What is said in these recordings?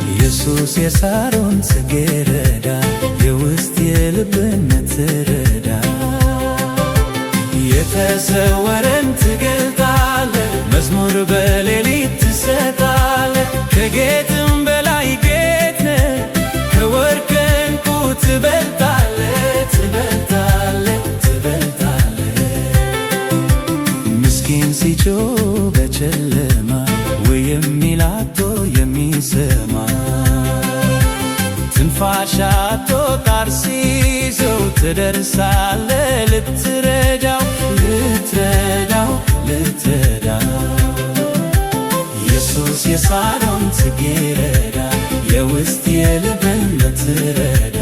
ኢየሱስ የሳሮን ጽጌረዳ የውስጥ የልብን ትረዳ የተሰወረን ትገልጣለ መዝሙር በሌሊት ትሰጣለ ከጌጥም በላይ ጌጥ ነህ ከወርቅ ዕንቁ ትበልጣለ ትበልጣለ ትበልጣለ ምስኪን ሲጮህ በጨለማ ወይ የሚል አጥቶ የሚሰማ ትንፋሽ አጥቶ ጣር ሲይዘው ትደርሳለ ልትረዳው ልትረዳው ልትረዳው ኢየሱስ የሳሮን ጽጌረዳ የውስጥ የልብን ትረዳ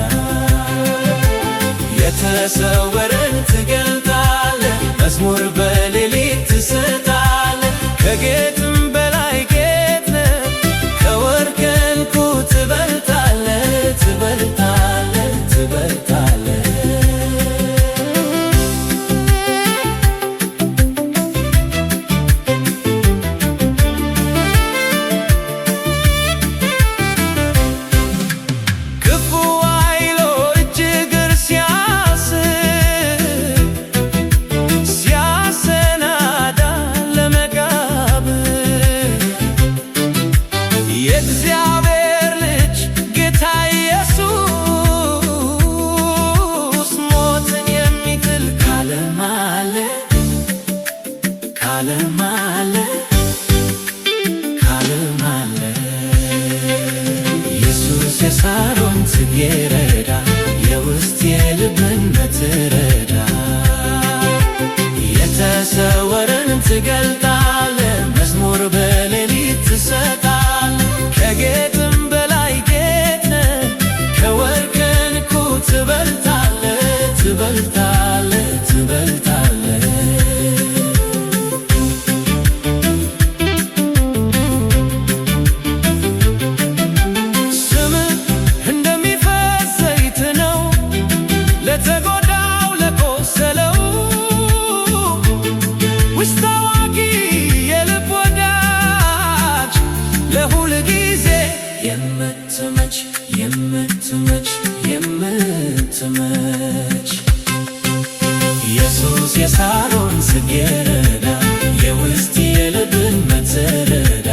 የተሰወረን ትገልጣለ መዝሙር በሌሊት ትሰጣለ ከጌጥም በላይ ጌጥ ነህ ከወርቅ ዕንቁ ትበልጣለ ትበልጣለ ትበልጣለ ክፉ ኃይሎ እጅግር ሲያሰናዳ ለመቃብር የእግዚአብሔር ልጅ ጌታ ኢየሱስ ሞትን የሚጥል ካለም አለ ካለም አለ ካለም አለ ኢየሱስ የሳሮን ጽጌረዳ የውስጥ የልብን ትረዳ የተሰወረን ትገልጣለ መዝሙር በሌሊት ትሰጣለ ከጌጥም በላይ ጌጥ ነህ ከወርቅ ዕንቁ ትበልጣለ ትበልጣለ ትበልጣለ ስምህ እንደሚፈስ ዘይት ነው ለተጎዳው ለቆሰለው ውስጥ አዋቂ የልብ ወዳጅ ለሁል ጊዜ የምትመች የምትመች የምትመች ኢየሱስ የሳሮን ጽጌረዳ የውስጥ የልብን ትረዳ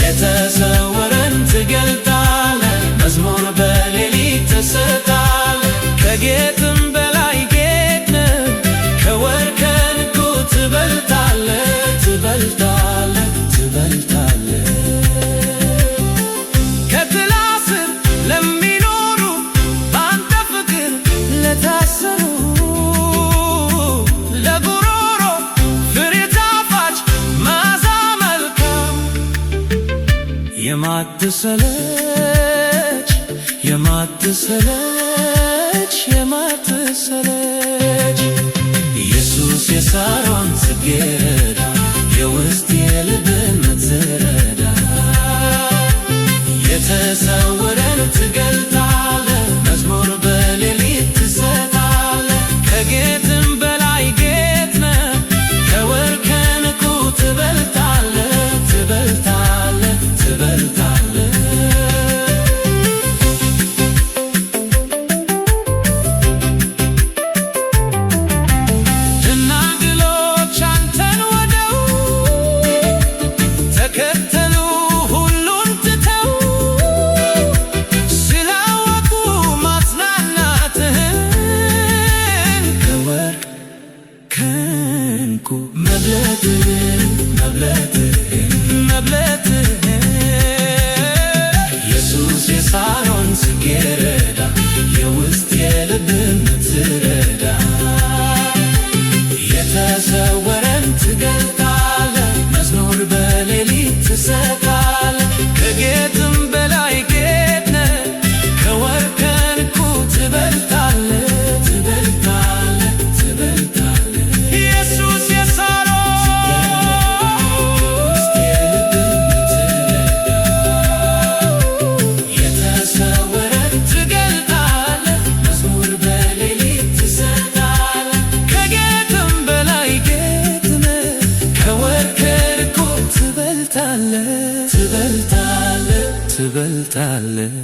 የተሰወረን ትገልጣለ መዝሙር በሌሊት ትሰጣለ ከጌጥም በላይ ጌጥ ነህ ከወርቅ ዕንቁ ትበልጣለ ትበልጣለ ትበልጣለ ከጥላ ስር ለሚኖሩ በአንተ ፍቅር ለታሰሩ ለጉሮሮ ፍሬ ጣፋጭ መዓዛ መልካም የማትሰለች የማትሰለች የማትሰለች ኢየሱስ የሳሮን ጽጌረዳ የውስጥ የልብን ትረዳ የተሰወረን ትገልጣለ መዝሙር በሌሊት ትሰጣለ ከጌጥም በላይ ጌጥ ነህ ከወርቅ ዕንቁ ትበልጣለ ትበልጣለ ትበልጣለ ደናግሎች አንተን ወደው ትሰጣለህ። ከጌጥም በላይ ጌጥ ነህ፣ ከወርቅ ከዕንቁ ትበልጣለህ፣ ትበልጣለህ፣ ትበልጣለህ። ኢየሱስ የሳሎን የተሰወረ ትገልጣለህ፣ መዝሙር በሌሊት ትሰጣለህ። ከጌጥም በላይ ጌጥ ነህ፣ ከወርቅ ከዕንቁ ትበልጣለህ፣ ትበልጣለህ፣ ትበልጣለህ።